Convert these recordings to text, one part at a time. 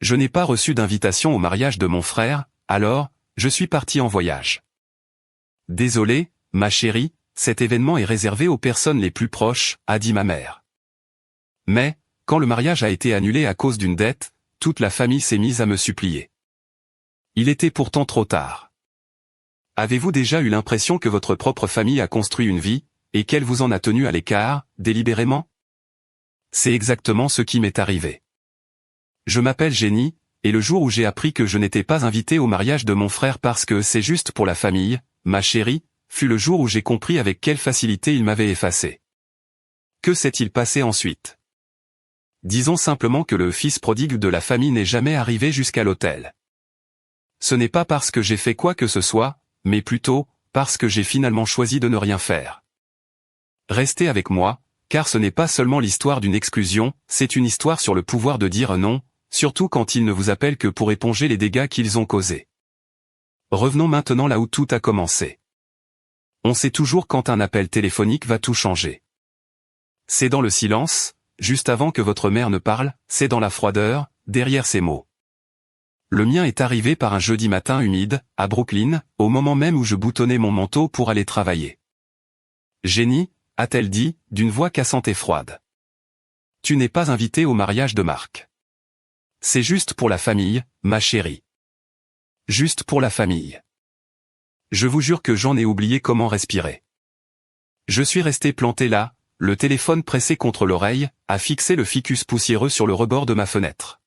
Je n'ai pas reçu d'invitation au mariage de mon frère, alors, je suis parti en voyage. Désolé, ma chérie, cet événement est réservé aux personnes les plus proches, a dit ma mère. Mais, quand le mariage a été annulé à cause d'une dette, toute la famille s'est mise à me supplier. Il était pourtant trop tard. Avez-vous déjà eu l'impression que votre propre famille a construit une vie, et qu'elle vous en a tenu à l'écart, délibérément? C'est exactement ce qui m'est arrivé. Je m'appelle Jenny, et le jour où j'ai appris que je n'étais pas invité au mariage de mon frère parce que c'est juste pour la famille, ma chérie, fut le jour où j'ai compris avec quelle facilité il m'avait effacé. Que s'est-il passé ensuite? Disons simplement que le fils prodigue de la famille n'est jamais arrivé jusqu'à l'autel. Ce n'est pas parce que j'ai fait quoi que ce soit, mais plutôt, parce que j'ai finalement choisi de ne rien faire. Restez avec moi, car ce n'est pas seulement l'histoire d'une exclusion, c'est une histoire sur le pouvoir de dire non, surtout quand ils ne vous appellent que pour éponger les dégâts qu'ils ont causés. Revenons maintenant là où tout a commencé. On sait toujours quand un appel téléphonique va tout changer. C'est dans le silence, juste avant que votre mère ne parle, c'est dans la froideur, derrière ces mots. Le mien est arrivé par un jeudi matin humide, à Brooklyn, au moment même où je boutonnais mon manteau pour aller travailler. Jenny, a-t-elle dit, d'une voix cassante et froide. Tu n'es pas invité au mariage de Marc. C'est juste pour la famille, ma chérie. Juste pour la famille. Je vous jure que j'en ai oublié comment respirer. Je suis resté planté là, le téléphone pressé contre l'oreille, à fixer le ficus poussiéreux sur le rebord de ma fenêtre.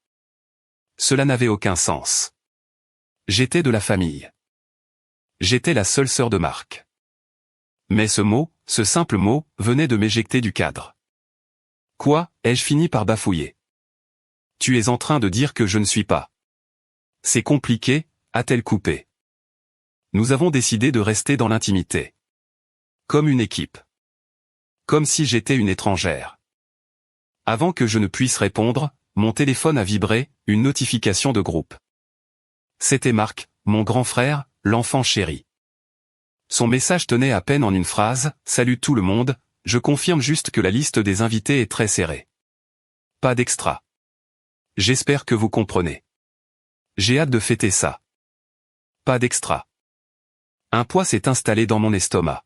Cela n'avait aucun sens. J'étais de la famille. J'étais la seule sœur de Marc. Mais ce mot, ce simple mot, venait de m'éjecter du cadre. Quoi, ai-je fini par bafouiller? Tu es en train de dire que je ne suis pas. C'est compliqué, a-t-elle coupé. Nous avons décidé de rester dans l'intimité. Comme une équipe. Comme si j'étais une étrangère. Avant que je ne puisse répondre, mon téléphone a vibré, une notification de groupe. C'était Marc, mon grand frère, l'enfant chéri. Son message tenait à peine en une phrase, « Salut tout le monde, je confirme juste que la liste des invités est très serrée. Pas d'extra. J'espère que vous comprenez. J'ai hâte de fêter ça. Pas d'extra. » Un poids s'est installé dans mon estomac.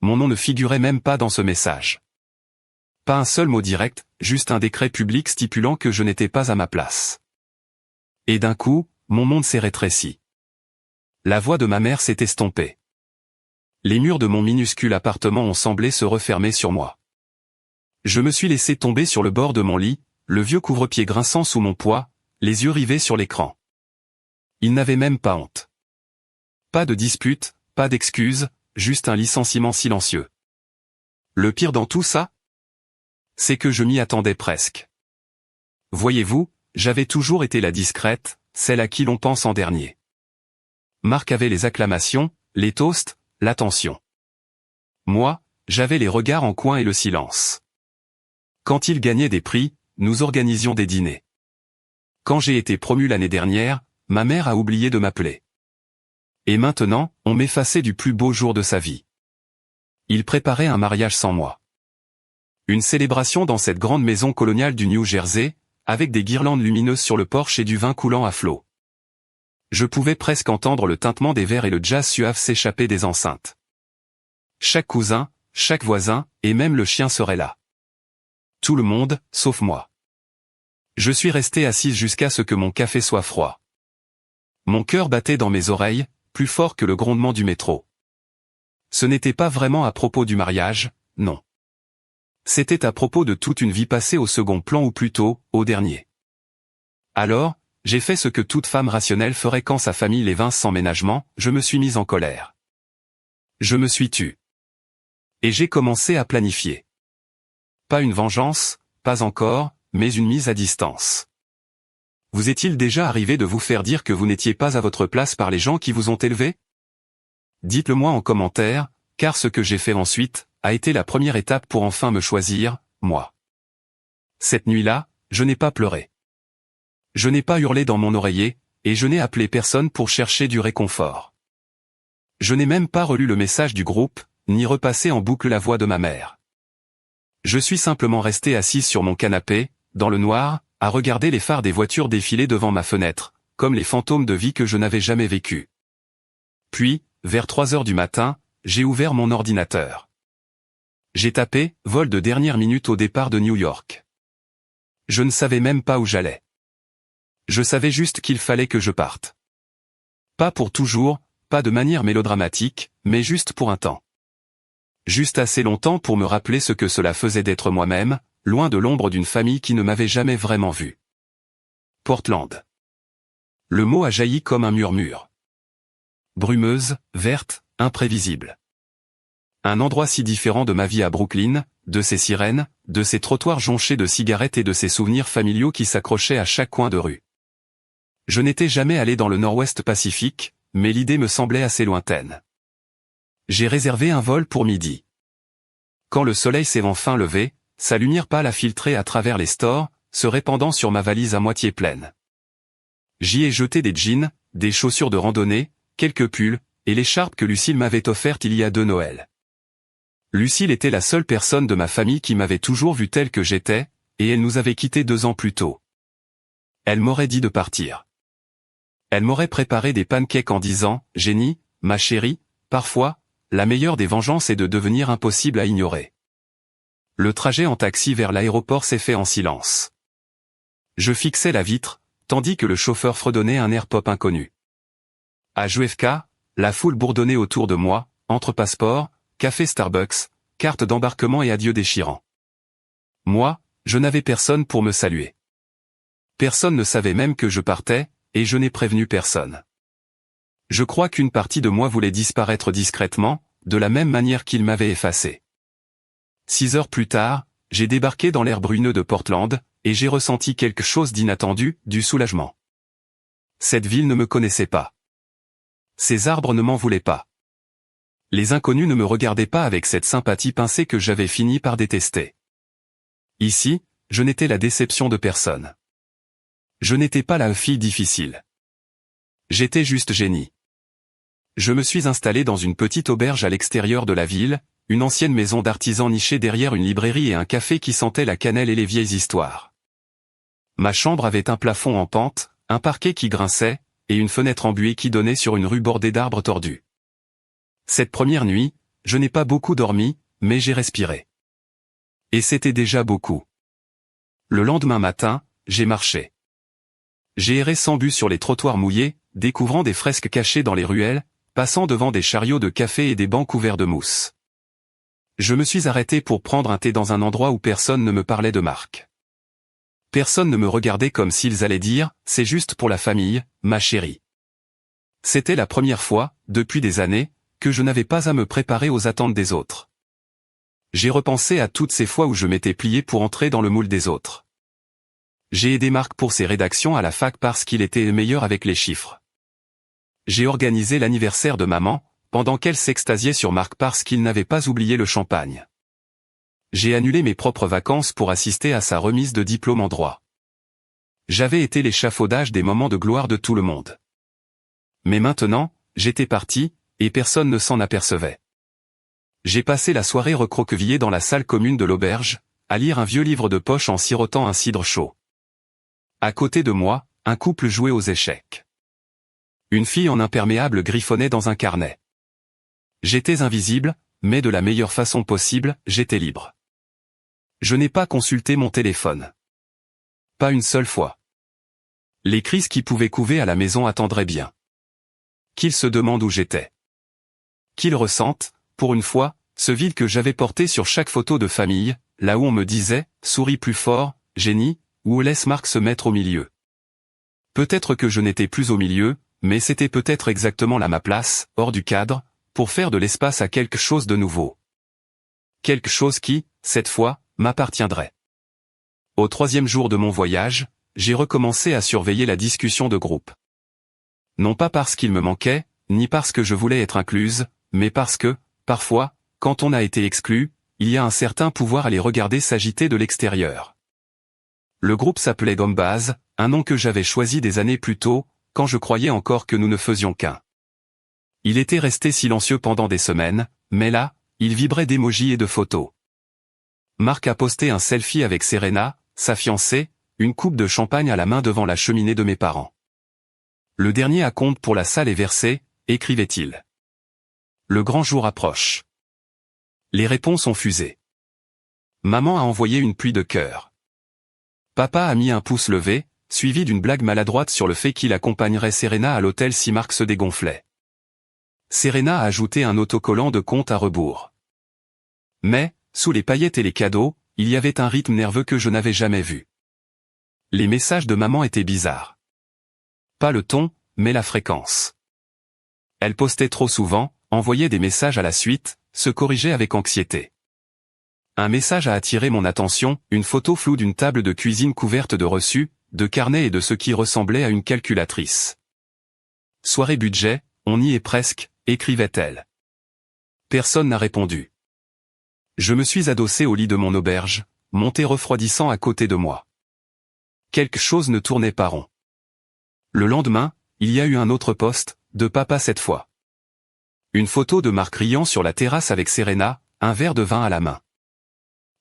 Mon nom ne figurait même pas dans ce message. Pas un seul mot direct, juste un décret public stipulant que je n'étais pas à ma place. Et d'un coup, mon monde s'est rétréci. La voix de ma mère s'est estompée. Les murs de mon minuscule appartement ont semblé se refermer sur moi. Je me suis laissé tomber sur le bord de mon lit, le vieux couvre-pied grinçant sous mon poids, les yeux rivés sur l'écran. Il n'avait même pas honte. Pas de dispute, pas d'excuses, juste un licenciement silencieux. Le pire dans tout ça? C'est que je m'y attendais presque. Voyez-vous, j'avais toujours été la discrète, celle à qui l'on pense en dernier. Marc avait les acclamations, les toasts, l'attention. Moi, j'avais les regards en coin et le silence. Quand il gagnait des prix, nous organisions des dîners. Quand j'ai été promu l'année dernière, ma mère a oublié de m'appeler. Et maintenant, on m'effaçait du plus beau jour de sa vie. Il préparait un mariage sans moi. Une célébration dans cette grande maison coloniale du New Jersey, avec des guirlandes lumineuses sur le porche et du vin coulant à flot. Je pouvais presque entendre le tintement des verres et le jazz suave s'échapper des enceintes. Chaque cousin, chaque voisin, et même le chien serait là. Tout le monde, sauf moi. Je suis resté assise jusqu'à ce que mon café soit froid. Mon cœur battait dans mes oreilles, plus fort que le grondement du métro. Ce n'était pas vraiment à propos du mariage, non. C'était à propos de toute une vie passée au second plan ou plutôt, au dernier. Alors, j'ai fait ce que toute femme rationnelle ferait quand sa famille l'évince sans ménagement, je me suis mise en colère. Je me suis tue. Et j'ai commencé à planifier. Pas une vengeance, pas encore, mais une mise à distance. Vous est-il déjà arrivé de vous faire dire que vous n'étiez pas à votre place par les gens qui vous ont élevé? Dites-le moi en commentaire, car ce que j'ai fait ensuite, a été la première étape pour enfin me choisir, moi. Cette nuit-là, je n'ai pas pleuré. Je n'ai pas hurlé dans mon oreiller, et je n'ai appelé personne pour chercher du réconfort. Je n'ai même pas relu le message du groupe, ni repassé en boucle la voix de ma mère. Je suis simplement resté assise sur mon canapé, dans le noir, à regarder les phares des voitures défiler devant ma fenêtre, comme les fantômes de vie que je n'avais jamais vécus. Puis, vers 3 heures du matin, j'ai ouvert mon ordinateur. J'ai tapé « vol de dernière minute au départ de New York ». Je ne savais même pas où j'allais. Je savais juste qu'il fallait que je parte. Pas pour toujours, pas de manière mélodramatique, mais juste pour un temps. Juste assez longtemps pour me rappeler ce que cela faisait d'être moi-même, loin de l'ombre d'une famille qui ne m'avait jamais vraiment vu. Portland. Le mot a jailli comme un murmure. Brumeuse, verte, imprévisible. Un endroit si différent de ma vie à Brooklyn, de ses sirènes, de ses trottoirs jonchés de cigarettes et de ses souvenirs familiaux qui s'accrochaient à chaque coin de rue. Je n'étais jamais allé dans le Nord-Ouest Pacifique, mais l'idée me semblait assez lointaine. J'ai réservé un vol pour midi. Quand le soleil s'est enfin levé, sa lumière pâle a filtré à travers les stores, se répandant sur ma valise à moitié pleine. J'y ai jeté des jeans, des chaussures de randonnée, quelques pulls, et l'écharpe que Lucille m'avait offerte il y a 2 Noëls. Lucille était la seule personne de ma famille qui m'avait toujours vu tel que j'étais, et elle nous avait quittés 2 ans plus tôt. Elle m'aurait dit de partir. Elle m'aurait préparé des pancakes en disant « Jenny, ma chérie, parfois, la meilleure des vengeances est de devenir impossible à ignorer. » Le trajet en taxi vers l'aéroport s'est fait en silence. Je fixais la vitre, tandis que le chauffeur fredonnait un air pop inconnu. À JFK, la foule bourdonnait autour de moi, entre passeports, café Starbucks, cartes d'embarquement et adieux déchirants. Moi, je n'avais personne pour me saluer. Personne ne savait même que je partais, et je n'ai prévenu personne. Je crois qu'une partie de moi voulait disparaître discrètement, de la même manière qu'il m'avait effacé. 6 heures plus tard, j'ai débarqué dans l'air bruneux de Portland, et j'ai ressenti quelque chose d'inattendu, du soulagement. Cette ville ne me connaissait pas. Ces arbres ne m'en voulaient pas. Les inconnus ne me regardaient pas avec cette sympathie pincée que j'avais fini par détester. Ici, je n'étais la déception de personne. Je n'étais pas la fille difficile. J'étais juste Jenny. Je me suis installé dans une petite auberge à l'extérieur de la ville, une ancienne maison d'artisans nichée derrière une librairie et un café qui sentait la cannelle et les vieilles histoires. Ma chambre avait un plafond en pente, un parquet qui grinçait, et une fenêtre embuée qui donnait sur une rue bordée d'arbres tordus. Cette première nuit, je n'ai pas beaucoup dormi, mais j'ai respiré. Et c'était déjà beaucoup. Le lendemain matin, j'ai marché. J'ai erré sans but sur les trottoirs mouillés, découvrant des fresques cachées dans les ruelles, passant devant des chariots de café et des bancs couverts de mousse. Je me suis arrêté pour prendre un thé dans un endroit où personne ne me parlait de marque. Personne ne me regardait comme s'ils allaient dire « c'est juste pour la famille, ma chérie ». C'était la première fois, depuis des années, que je n'avais pas à me préparer aux attentes des autres. J'ai repensé à toutes ces fois où je m'étais plié pour entrer dans le moule des autres. J'ai aidé Marc pour ses rédactions à la fac parce qu'il était le meilleur avec les chiffres. J'ai organisé l'anniversaire de maman, pendant qu'elle s'extasiait sur Marc parce qu'il n'avait pas oublié le champagne. J'ai annulé mes propres vacances pour assister à sa remise de diplôme en droit. J'avais été l'échafaudage des moments de gloire de tout le monde. Mais maintenant, j'étais parti, et personne ne s'en apercevait. J'ai passé la soirée recroquevillé dans la salle commune de l'auberge, à lire un vieux livre de poche en sirotant un cidre chaud. À côté de moi, un couple jouait aux échecs. Une fille en imperméable griffonnait dans un carnet. J'étais invisible, mais de la meilleure façon possible, j'étais libre. Je n'ai pas consulté mon téléphone. Pas une seule fois. Les crises qui pouvaient couver à la maison attendraient bien. Qu'ils se demandent où j'étais. Qu'ils ressentent, pour une fois, ce vide que j'avais porté sur chaque photo de famille, là où on me disait « souris plus fort, Jenny », ou « laisse Marc se mettre au milieu ». Peut-être que je n'étais plus au milieu, mais c'était peut-être exactement là ma place, hors du cadre, pour faire de l'espace à quelque chose de nouveau. Quelque chose qui, cette fois, m'appartiendrait. Au 3e jour de mon voyage, j'ai recommencé à surveiller la discussion de groupe. Non pas parce qu'il me manquait, ni parce que je voulais être incluse, mais parce que, parfois, quand on a été exclu, il y a un certain pouvoir à les regarder s'agiter de l'extérieur. Le groupe s'appelait Gombaz, un nom que j'avais choisi des années plus tôt, quand je croyais encore que nous ne faisions qu'un. Il était resté silencieux pendant des semaines, mais là, il vibrait d'émojis et de photos. Marc a posté un selfie avec Serena, sa fiancée, une coupe de champagne à la main devant la cheminée de mes parents. Le dernier acompte pour la salle est versé, écrivait-il. Le grand jour approche. Les réponses ont fusé. Maman a envoyé une pluie de cœurs. Papa a mis un pouce levé, suivi d'une blague maladroite sur le fait qu'il accompagnerait Serena à l'hôtel si Marc se dégonflait. Serena a ajouté un autocollant de compte à rebours. Mais, sous les paillettes et les cadeaux, il y avait un rythme nerveux que je n'avais jamais vu. Les messages de maman étaient bizarres. Pas le ton, mais la fréquence. Elle postait trop souvent, envoyait des messages à la suite, se corrigeait avec anxiété. Un message a attiré mon attention, une photo floue d'une table de cuisine couverte de reçus, de carnets et de ce qui ressemblait à une calculatrice. Soirée budget, on y est presque, écrivait-elle. Personne n'a répondu. Je me suis adossé au lit de mon auberge, mon thé refroidissant à côté de moi. Quelque chose ne tournait pas rond. Le lendemain, il y a eu un autre post, de papa cette fois. Une photo de Marc riant sur la terrasse avec Serena, un verre de vin à la main.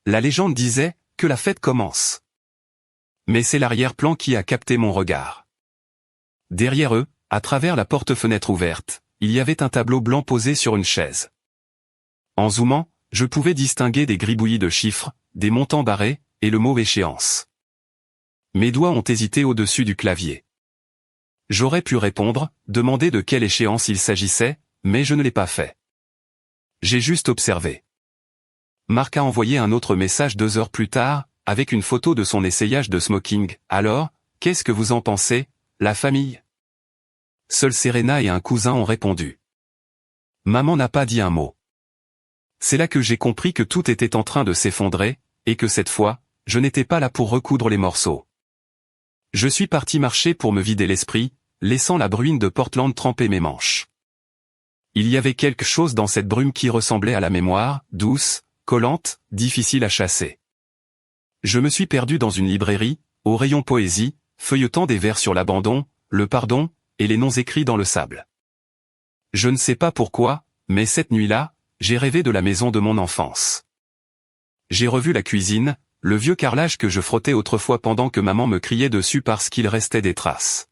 La légende disait que la fête commence. Mais c'est l'arrière-plan qui a capté mon regard. Derrière eux, à travers la porte-fenêtre ouverte, il y avait un tableau blanc posé sur une chaise. En zoomant, je pouvais distinguer des gribouillis de chiffres, des montants barrés, et le mot échéance. Mes doigts ont hésité au-dessus du clavier. J'aurais pu répondre, demander de quelle échéance il s'agissait, mais je ne l'ai pas fait. J'ai juste observé. Marc a envoyé un autre message 2 heures plus tard, avec une photo de son essayage de smoking. Alors, qu'est-ce que vous en pensez, la famille? Seuls Serena et un cousin ont répondu. Maman n'a pas dit un mot. C'est là que j'ai compris que tout était en train de s'effondrer, et que cette fois, je n'étais pas là pour recoudre les morceaux. Je suis parti marcher pour me vider l'esprit, laissant la bruine de Portland tremper mes manches. Il y avait quelque chose dans cette brume qui ressemblait à la mémoire, douce, collante, difficile à chasser. Je me suis perdu dans une librairie, au rayon poésie, feuilletant des vers sur l'abandon, le pardon, et les noms écrits dans le sable. Je ne sais pas pourquoi, mais cette nuit-là, j'ai rêvé de la maison de mon enfance. J'ai revu la cuisine, le vieux carrelage que je frottais autrefois pendant que maman me criait dessus parce qu'il restait des traces.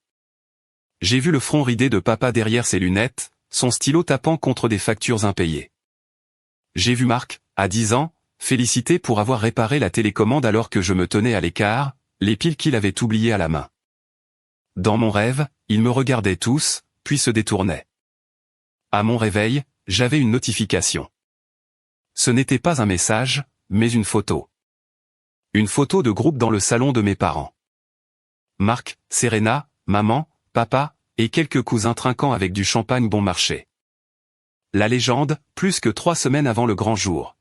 J'ai vu le front ridé de papa derrière ses lunettes, son stylo tapant contre des factures impayées. J'ai vu Marc, à 10 ans, félicité pour avoir réparé la télécommande alors que je me tenais à l'écart, les piles qu'il avait oubliées à la main. Dans mon rêve, ils me regardaient tous, puis se détournaient. À mon réveil, j'avais une notification. Ce n'était pas un message, mais une photo. Une photo de groupe dans le salon de mes parents. Marc, Serena, maman, papa, et quelques cousins trinquant avec du champagne bon marché. La légende, plus que 3 semaines avant le grand jour.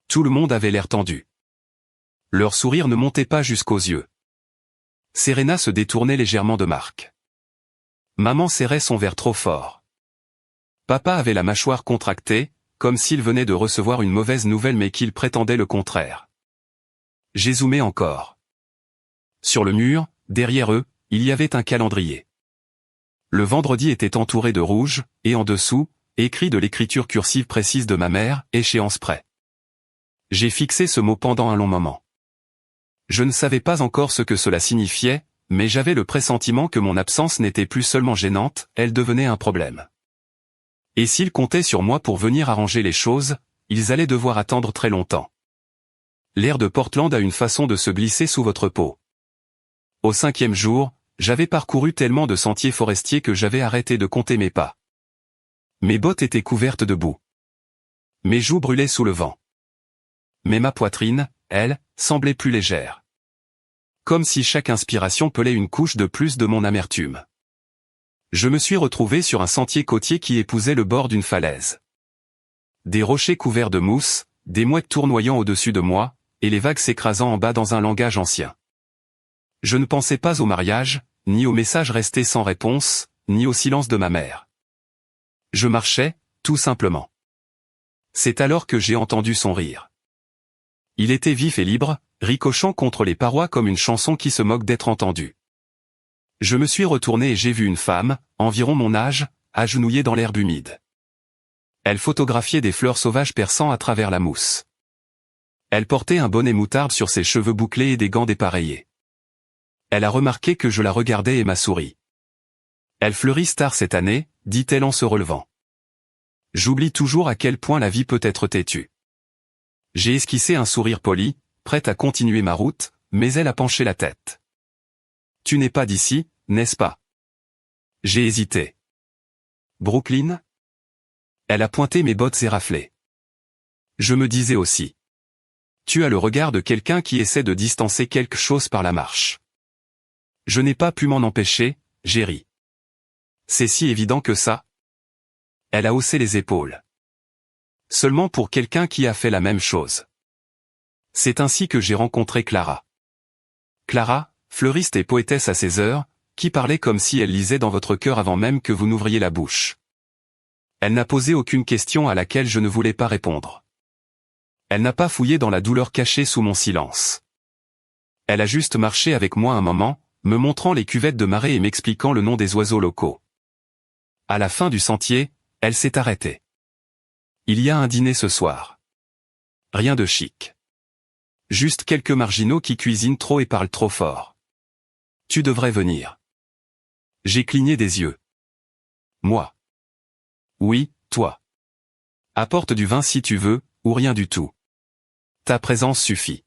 Tout le monde avait l'air tendu. Leur sourire ne montait pas jusqu'aux yeux. Serena se détournait légèrement de Marc. Maman serrait son verre trop fort. Papa avait la mâchoire contractée, comme s'il venait de recevoir une mauvaise nouvelle mais qu'il prétendait le contraire. J'ai zoomé encore. Sur le mur, derrière eux, il y avait un calendrier. Le vendredi était entouré de rouge, et en dessous, écrit de l'écriture cursive précise de ma mère, échéance près. J'ai fixé ce mot pendant un long moment. Je ne savais pas encore ce que cela signifiait, mais j'avais le pressentiment que mon absence n'était plus seulement gênante, elle devenait un problème. Et s'ils comptaient sur moi pour venir arranger les choses, ils allaient devoir attendre très longtemps. L'air de Portland a une façon de se glisser sous votre peau. Au 5e jour, j'avais parcouru tellement de sentiers forestiers que j'avais arrêté de compter mes pas. Mes bottes étaient couvertes de boue. Mes joues brûlaient sous le vent. Mais ma poitrine, elle, semblait plus légère. Comme si chaque inspiration pelait une couche de plus de mon amertume. Je me suis retrouvé sur un sentier côtier qui épousait le bord d'une falaise. Des rochers couverts de mousse, des mouettes tournoyant au-dessus de moi, et les vagues s'écrasant en bas dans un langage ancien. Je ne pensais pas au mariage, ni au message resté sans réponse, ni au silence de ma mère. Je marchais, tout simplement. C'est alors que j'ai entendu son rire. Il était vif et libre, ricochant contre les parois comme une chanson qui se moque d'être entendue. Je me suis retourné et j'ai vu une femme, environ mon âge, agenouillée dans l'herbe humide. Elle photographiait des fleurs sauvages perçant à travers la mousse. Elle portait un bonnet moutarde sur ses cheveux bouclés et des gants dépareillés. Elle a remarqué que je la regardais et m'a souri. Elle fleurit tard cette année, dit-elle en se relevant. J'oublie toujours à quel point la vie peut être têtue. J'ai esquissé un sourire poli, prête à continuer ma route, mais elle a penché la tête. Tu n'es pas d'ici, n'est-ce pas? J'ai hésité. Brooklyn? Elle a pointé mes bottes éraflées. Je me disais aussi. Tu as le regard de quelqu'un qui essaie de distancer quelque chose par la marche. Je n'ai pas pu m'en empêcher, j'ai ri. C'est si évident que ça? Elle a haussé les épaules. Seulement pour quelqu'un qui a fait la même chose. C'est ainsi que j'ai rencontré Clara. Clara, fleuriste et poétesse à ses heures, qui parlait comme si elle lisait dans votre cœur avant même que vous n'ouvriez la bouche. Elle n'a posé aucune question à laquelle je ne voulais pas répondre. Elle n'a pas fouillé dans la douleur cachée sous mon silence. Elle a juste marché avec moi un moment, me montrant les cuvettes de marée et m'expliquant le nom des oiseaux locaux. À la fin du sentier, elle s'est arrêtée. Il y a un dîner ce soir. Rien de chic. Juste quelques marginaux qui cuisinent trop et parlent trop fort. Tu devrais venir. J'ai cligné des yeux. Moi. Oui, toi. Apporte du vin si tu veux, ou rien du tout. Ta présence suffit.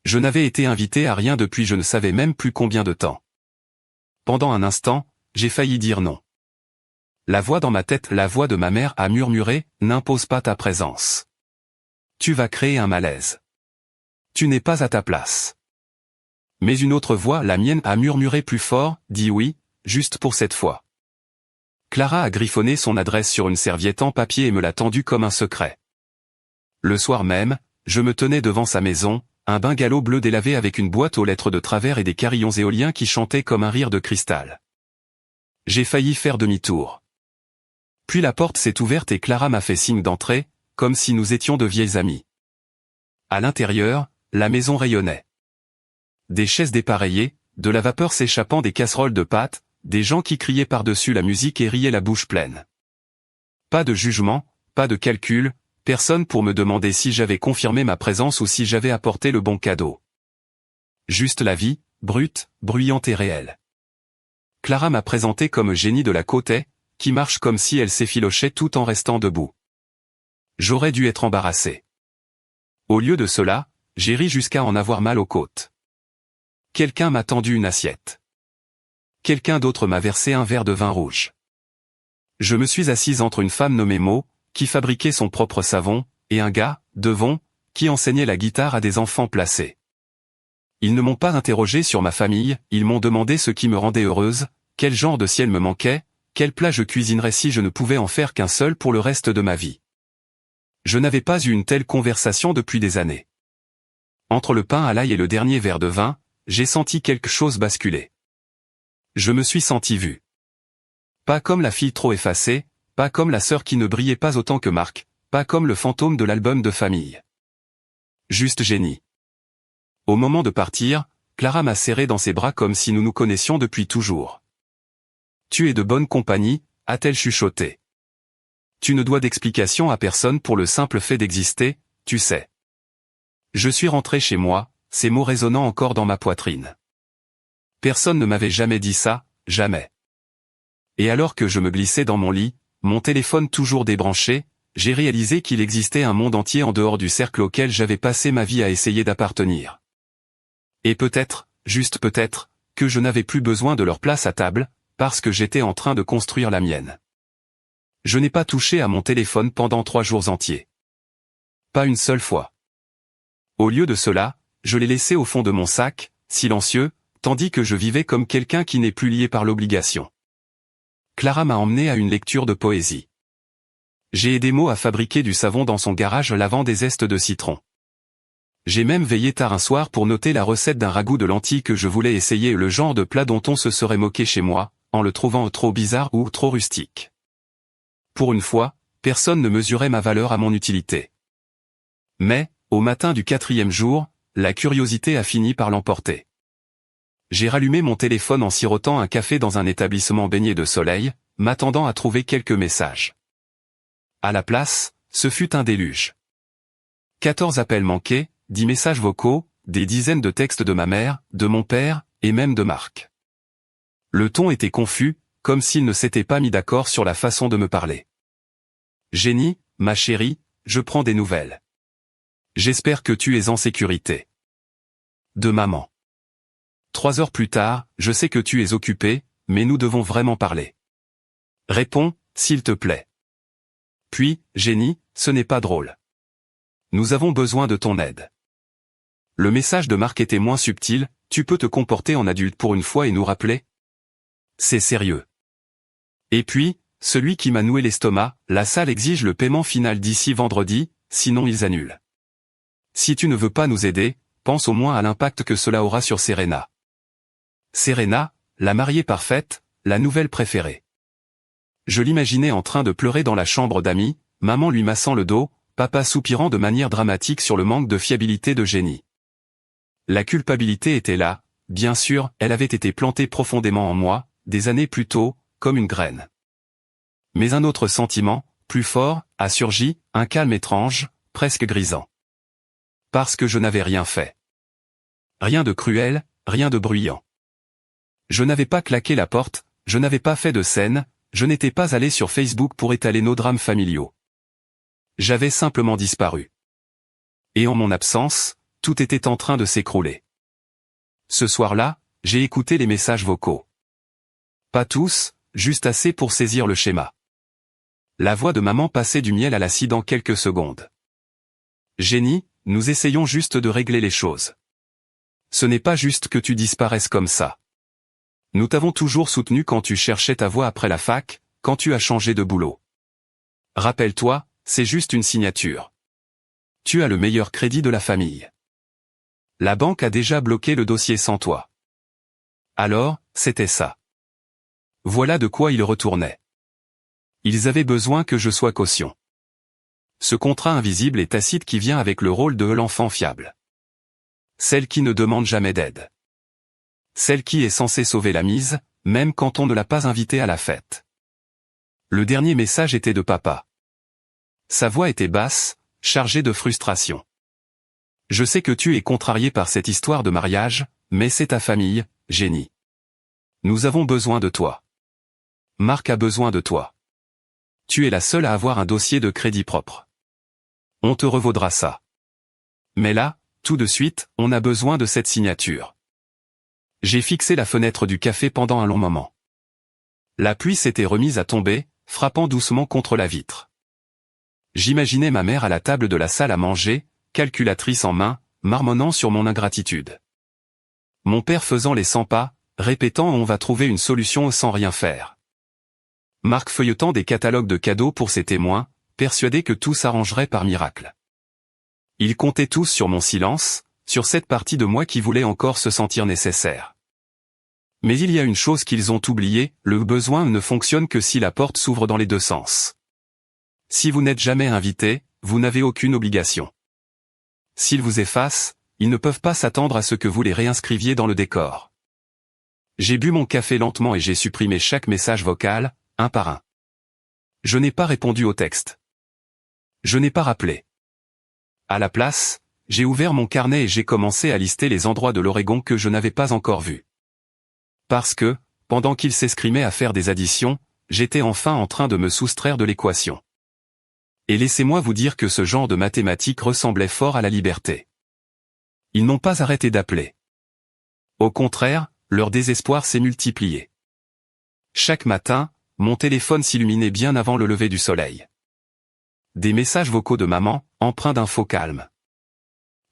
Je n'avais été invité à rien depuis je ne savais même plus combien de temps. Pendant un instant, j'ai failli dire non. La voix dans ma tête, la voix de ma mère a murmuré, n'impose pas ta présence. Tu vas créer un malaise. Tu n'es pas à ta place. Mais une autre voix, la mienne, a murmuré plus fort, dis oui, juste pour cette fois. Clara a griffonné son adresse sur une serviette en papier et me l'a tendue comme un secret. Le soir même, je me tenais devant sa maison, un bungalow bleu délavé avec une boîte aux lettres de travers et des carillons éoliens qui chantaient comme un rire de cristal. J'ai failli faire demi-tour. Puis la porte s'est ouverte et Clara m'a fait signe d'entrer, comme si nous étions de vieilles amies. À l'intérieur, la maison rayonnait. Des chaises dépareillées, de la vapeur s'échappant des casseroles de pâtes, des gens qui criaient par-dessus la musique et riaient la bouche pleine. Pas de jugement, pas de calcul, personne pour me demander si j'avais confirmé ma présence ou si j'avais apporté le bon cadeau. Juste la vie, brute, bruyante et réelle. Clara m'a présenté comme génie de la côte, qui marche comme si elle s'effilochait tout en restant debout. J'aurais dû être embarrassé. Au lieu de cela, j'ai ri jusqu'à en avoir mal aux côtes. Quelqu'un m'a tendu une assiette. Quelqu'un d'autre m'a versé un verre de vin rouge. Je me suis assise entre une femme nommée Mo, qui fabriquait son propre savon, et un gars, Devon, qui enseignait la guitare à des enfants placés. Ils ne m'ont pas interrogé sur ma famille, ils m'ont demandé ce qui me rendait heureuse, quel genre de ciel me manquait, quel plat je cuisinerais si je ne pouvais en faire qu'un seul pour le reste de ma vie. Je n'avais pas eu une telle conversation depuis des années. Entre le pain à l'ail et le dernier verre de vin, j'ai senti quelque chose basculer. Je me suis senti vu. Pas comme la fille trop effacée, pas comme la sœur qui ne brillait pas autant que Marc, pas comme le fantôme de l'album de famille. Juste génie. Au moment de partir, Clara m'a serré dans ses bras comme si nous nous connaissions depuis toujours. Tu es de bonne compagnie, a-t-elle chuchoté. Tu ne dois d'explication à personne pour le simple fait d'exister, tu sais. Je suis rentré chez moi, ces mots résonnant encore dans ma poitrine. Personne ne m'avait jamais dit ça, jamais. Et alors que je me glissais dans mon lit, mon téléphone toujours débranché, j'ai réalisé qu'il existait un monde entier en dehors du cercle auquel j'avais passé ma vie à essayer d'appartenir. Et peut-être, juste peut-être, que je n'avais plus besoin de leur place à table, parce que j'étais en train de construire la mienne. Je n'ai pas touché à mon téléphone pendant 3 jours entiers. Pas une seule fois. Au lieu de cela, je l'ai laissé au fond de mon sac, silencieux, tandis que je vivais comme quelqu'un qui n'est plus lié par l'obligation. Clara m'a emmené à une lecture de poésie. J'ai aidé Mo à fabriquer du savon dans son garage lavant des zestes de citron. J'ai même veillé tard un soir pour noter la recette d'un ragoût de lentilles que je voulais essayer, le genre de plat dont on se serait moqué chez moi, en le trouvant trop bizarre ou trop rustique. Pour une fois, personne ne mesurait ma valeur à mon utilité. Mais, au matin du 4e jour, la curiosité a fini par l'emporter. J'ai rallumé mon téléphone en sirotant un café dans un établissement baigné de soleil, m'attendant à trouver quelques messages. À la place, ce fut un déluge. 14 appels manqués, 10 messages vocaux, des dizaines de textes de ma mère, de mon père, et même de Marc. Le ton était confus, comme s'ils ne s'étaient pas mis d'accord sur la façon de me parler. Jenny, ma chérie, je prends des nouvelles. J'espère que tu es en sécurité. De maman. 3 heures plus tard, je sais que tu es occupée, mais nous devons vraiment parler. Réponds, s'il te plaît. Puis, Jenny, ce n'est pas drôle. Nous avons besoin de ton aide. Le message de Marc était moins subtil, tu peux te comporter en adulte pour une fois et nous rappeler? C'est sérieux. Et puis, celui qui m'a noué l'estomac, la salle exige le paiement final d'ici vendredi, sinon ils annulent. Si tu ne veux pas nous aider, pense au moins à l'impact que cela aura sur Serena. Serena, la mariée parfaite, la nouvelle préférée. Je l'imaginais en train de pleurer dans la chambre d'amis, maman lui massant le dos, papa soupirant de manière dramatique sur le manque de fiabilité de Jenny. La culpabilité était là, bien sûr, elle avait été plantée profondément en moi, des années plus tôt, comme une graine. Mais un autre sentiment, plus fort, a surgi, un calme étrange, presque grisant. Parce que je n'avais rien fait. Rien de cruel, rien de bruyant. Je n'avais pas claqué la porte, je n'avais pas fait de scène, je n'étais pas allé sur Facebook pour étaler nos drames familiaux. J'avais simplement disparu. Et en mon absence, tout était en train de s'écrouler. Ce soir-là, j'ai écouté les messages vocaux. Pas tous, juste assez pour saisir le schéma. La voix de maman passait du miel à la scie dans quelques secondes. Jenny, nous essayons juste de régler les choses. Ce n'est pas juste que tu disparaisses comme ça. Nous t'avons toujours soutenu quand tu cherchais ta voie après la fac, quand tu as changé de boulot. Rappelle-toi, c'est juste une signature. Tu as le meilleur crédit de la famille. La banque a déjà bloqué le dossier sans toi. Alors, c'était ça. Voilà de quoi ils retournaient. Ils avaient besoin que je sois caution. Ce contrat invisible et tacite qui vient avec le rôle de l'enfant fiable. Celle qui ne demande jamais d'aide. Celle qui est censée sauver la mise, même quand on ne l'a pas invitée à la fête. Le dernier message était de papa. Sa voix était basse, chargée de frustration. Je sais que tu es contrarié par cette histoire de mariage, mais c'est ta famille, Jenny. Nous avons besoin de toi. Marc a besoin de toi. Tu es la seule à avoir un dossier de crédit propre. On te revaudra ça. Mais là, tout de suite, on a besoin de cette signature. J'ai fixé la fenêtre du café pendant un long moment. La pluie s'était remise à tomber, frappant doucement contre la vitre. J'imaginais ma mère à la table de la salle à manger, calculatrice en main, marmonnant sur mon ingratitude. Mon père faisant les 100 pas, répétant on va trouver une solution sans rien faire. Marc feuilletant des catalogues de cadeaux pour ses témoins, persuadé que tout s'arrangerait par miracle. Ils comptaient tous sur mon silence, sur cette partie de moi qui voulait encore se sentir nécessaire. Mais il y a une chose qu'ils ont oubliée, le besoin ne fonctionne que si la porte s'ouvre dans les deux sens. Si vous n'êtes jamais invité, vous n'avez aucune obligation. S'ils vous effacent, ils ne peuvent pas s'attendre à ce que vous les réinscriviez dans le décor. J'ai bu mon café lentement et j'ai supprimé chaque message vocal, un par un. Je n'ai pas répondu au texte. Je n'ai pas rappelé. À la place, j'ai ouvert mon carnet et j'ai commencé à lister les endroits de l'Oregon que je n'avais pas encore vus. Parce que, pendant qu'ils s'escrimaient à faire des additions, j'étais enfin en train de me soustraire de l'équation. Et laissez-moi vous dire que ce genre de mathématiques ressemblait fort à la liberté. Ils n'ont pas arrêté d'appeler. Au contraire, leur désespoir s'est multiplié. Chaque matin, mon téléphone s'illuminait bien avant le lever du soleil. Des messages vocaux de maman, empreints d'un faux calme.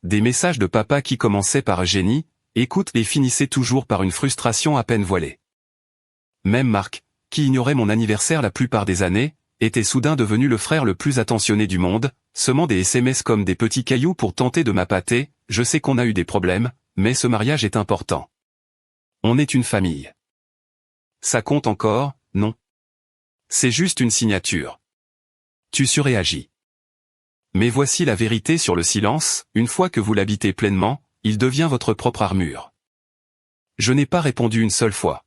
Des messages de papa qui commençaient par Jenny, écoute et finissaient toujours par une frustration à peine voilée. Même Marc, qui ignorait mon anniversaire la plupart des années, était soudain devenu le frère le plus attentionné du monde, semant des SMS comme des petits cailloux pour tenter de m'appâter. Je sais qu'on a eu des problèmes, mais ce mariage est important. On est une famille. Ça compte encore, non? C'est juste une signature. Tu surréagis. Mais voici la vérité sur le silence, une fois que vous l'habitez pleinement, il devient votre propre armure. Je n'ai pas répondu une seule fois.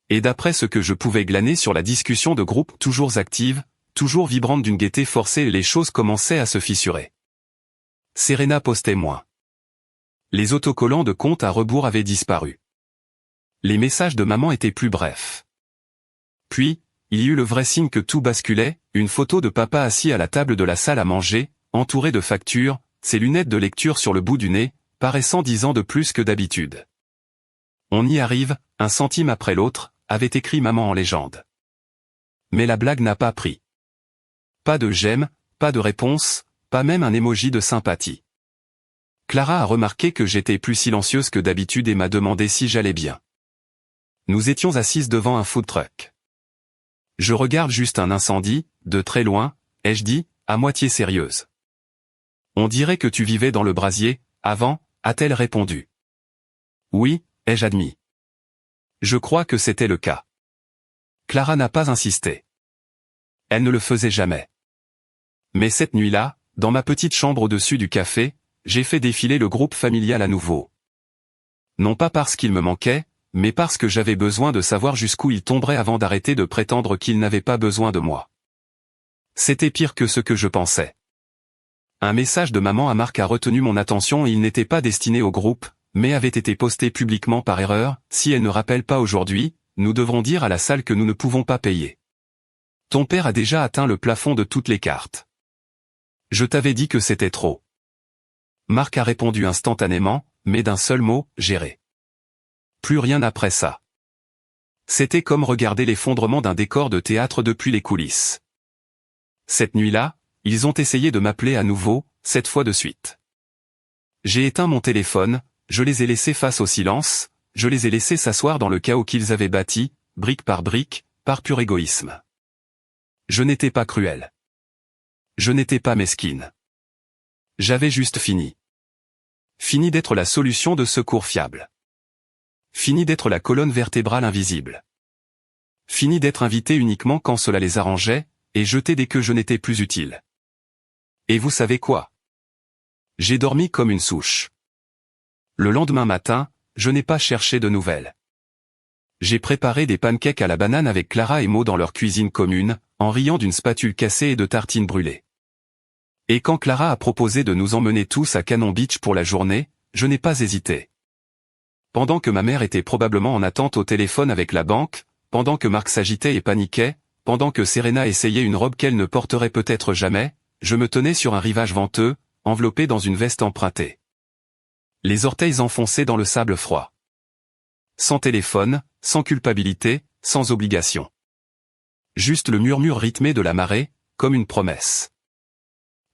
Et d'après ce que je pouvais glaner sur la discussion de groupe toujours active, toujours vibrante d'une gaieté forcée, les choses commençaient à se fissurer. Serena postait moins. Les autocollants de compte à rebours avaient disparu. Les messages de maman étaient plus brefs. Puis, il y eut le vrai signe que tout basculait, une photo de papa assis à la table de la salle à manger, entouré de factures, ses lunettes de lecture sur le bout du nez, paraissant 10 ans de plus que d'habitude. On y arrive, un centime après l'autre, avait écrit maman en légende. Mais la blague n'a pas pris. Pas de j'aime, pas de réponse, pas même un emoji de sympathie. Clara a remarqué que j'étais plus silencieuse que d'habitude et m'a demandé si j'allais bien. Nous étions assises devant un food truck. Je regarde juste un incendie, de très loin, ai-je dit, à moitié sérieuse. On dirait que tu vivais dans le brasier, avant, a-t-elle répondu. Oui, ai-je admis. Je crois que c'était le cas. Clara n'a pas insisté. Elle ne le faisait jamais. Mais cette nuit-là, dans ma petite chambre au-dessus du café, j'ai fait défiler le groupe familial à nouveau. Non pas parce qu'il me manquait, mais parce que j'avais besoin de savoir jusqu'où il tomberait avant d'arrêter de prétendre qu'il n'avait pas besoin de moi. C'était pire que ce que je pensais. Un message de maman à Marc a retenu mon attention et il n'était pas destiné au groupe, mais avait été posté publiquement par erreur. Si elle ne rappelle pas aujourd'hui, nous devrons dire à la salle que nous ne pouvons pas payer. Ton père a déjà atteint le plafond de toutes les cartes. Je t'avais dit que c'était trop. Marc a répondu instantanément, mais d'un seul mot, gérer. Plus rien après ça. C'était comme regarder l'effondrement d'un décor de théâtre depuis les coulisses. Cette nuit-là, ils ont essayé de m'appeler à nouveau, cette fois de suite. J'ai éteint mon téléphone, je les ai laissés face au silence, je les ai laissés s'asseoir dans le chaos qu'ils avaient bâti, brique, par pur égoïsme. Je n'étais pas cruel. Je n'étais pas mesquine. J'avais juste fini. Fini d'être la solution de secours fiable. Fini d'être la colonne vertébrale invisible. Fini d'être invité uniquement quand cela les arrangeait, et jeté dès que je n'étais plus utile. Et vous savez quoi? J'ai dormi comme une souche. Le lendemain matin, je n'ai pas cherché de nouvelles. J'ai préparé des pancakes à la banane avec Clara et Maud dans leur cuisine commune, en riant d'une spatule cassée et de tartines brûlées. Et quand Clara a proposé de nous emmener tous à Cannon Beach pour la journée, je n'ai pas hésité. Pendant que ma mère était probablement en attente au téléphone avec la banque, pendant que Marc s'agitait et paniquait, pendant que Serena essayait une robe qu'elle ne porterait peut-être jamais, je me tenais sur un rivage venteux, enveloppé dans une veste empruntée. Les orteils enfoncés dans le sable froid. Sans téléphone, sans culpabilité, sans obligation. Juste le murmure rythmé de la marée, comme une promesse.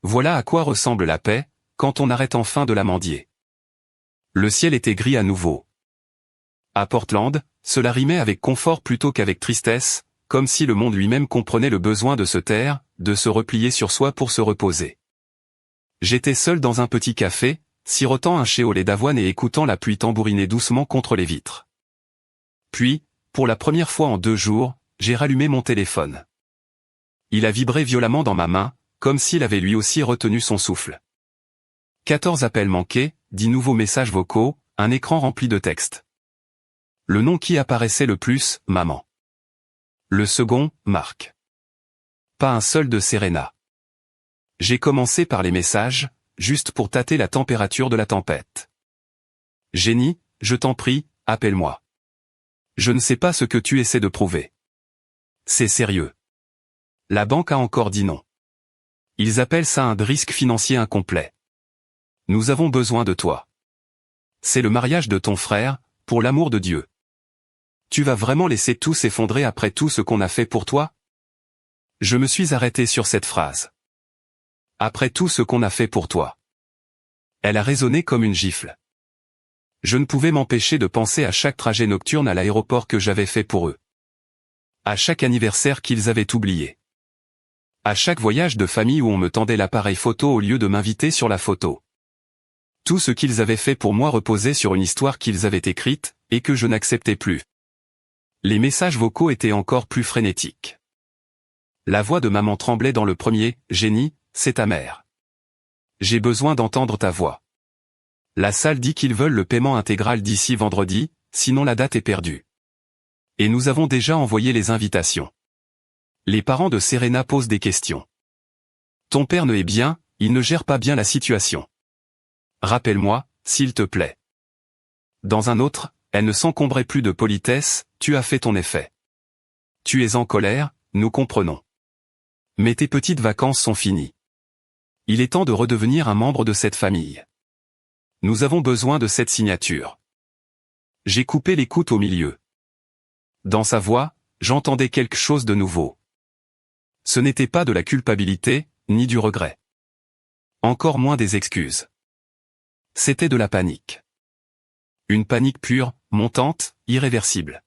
Voilà à quoi ressemble la paix, quand on arrête enfin de la mendier. Le ciel était gris à nouveau. À Portland, cela rimait avec confort plutôt qu'avec tristesse, comme si le monde lui-même comprenait le besoin de se taire, de se replier sur soi pour se reposer. J'étais seul dans un petit café, sirotant un chai au lait d'avoine et écoutant la pluie tambouriner doucement contre les vitres. Puis, pour la première fois en 2 jours, j'ai rallumé mon téléphone. Il a vibré violemment dans ma main, comme s'il avait lui aussi retenu son souffle. 14 appels manqués, 10 nouveaux messages vocaux, un écran rempli de textes. Le nom qui apparaissait le plus, maman. Le second, Marc. Pas un seul de Serena. J'ai commencé par les messages, juste pour tâter la température de la tempête. Jenny, je t'en prie, appelle-moi. Je ne sais pas ce que tu essaies de prouver. C'est sérieux. La banque a encore dit non. Ils appellent ça un risque financier incomplet. Nous avons besoin de toi. C'est le mariage de ton frère, pour l'amour de Dieu. Tu vas vraiment laisser tout s'effondrer après tout ce qu'on a fait pour toi? Je me suis arrêté sur cette phrase. Après tout ce qu'on a fait pour toi. Elle a résonné comme une gifle. Je ne pouvais m'empêcher de penser à chaque trajet nocturne à l'aéroport que j'avais fait pour eux. À chaque anniversaire qu'ils avaient oublié. À chaque voyage de famille où on me tendait l'appareil photo au lieu de m'inviter sur la photo. Tout ce qu'ils avaient fait pour moi reposait sur une histoire qu'ils avaient écrite, et que je n'acceptais plus. Les messages vocaux étaient encore plus frénétiques. La voix de maman tremblait dans le premier, « Jenny, c'est ta mère. J'ai besoin d'entendre ta voix. La salle dit qu'ils veulent le paiement intégral d'ici vendredi, sinon la date est perdue. Et nous avons déjà envoyé les invitations. Les parents de Serena posent des questions. Ton père ne est bien, il ne gère pas bien la situation. Rappelle-moi, s'il te plaît. Dans un autre, Elle ne s'encombrait plus de politesse, tu as fait ton effet. Tu es en colère, nous comprenons. Mais tes petites vacances sont finies. Il est temps de redevenir un membre de cette famille. Nous avons besoin de cette signature. J'ai coupé l'écoute au milieu. Dans sa voix, j'entendais quelque chose de nouveau. Ce n'était pas de la culpabilité, ni du regret. Encore moins des excuses. C'était de la panique. Une panique pure, montante, irréversible.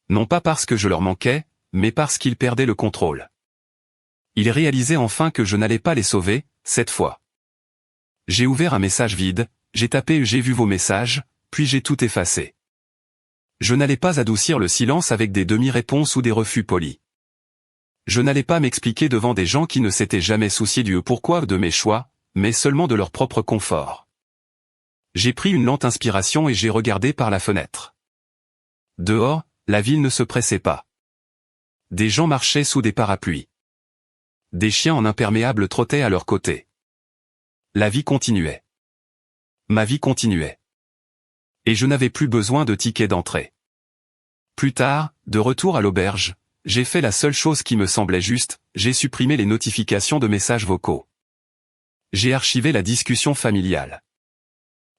Non pas parce que je leur manquais, mais parce qu'ils perdaient le contrôle. Ils réalisaient enfin que je n'allais pas les sauver, cette fois. J'ai ouvert un message vide, j'ai tapé « J'ai vu vos messages », puis j'ai tout effacé. Je n'allais pas adoucir le silence avec des demi-réponses ou des refus polis. Je n'allais pas m'expliquer devant des gens qui ne s'étaient jamais souciés du pourquoi de mes choix, mais seulement de leur propre confort. J'ai pris une lente inspiration et j'ai regardé par la fenêtre. Dehors, la ville ne se pressait pas. Des gens marchaient sous des parapluies. Des chiens en imperméable trottaient à leur côté. La vie continuait. Ma vie continuait. Et je n'avais plus besoin de ticket d'entrée. Plus tard, de retour à l'auberge, j'ai fait la seule chose qui me semblait juste, j'ai supprimé les notifications de messages vocaux. J'ai archivé la discussion familiale.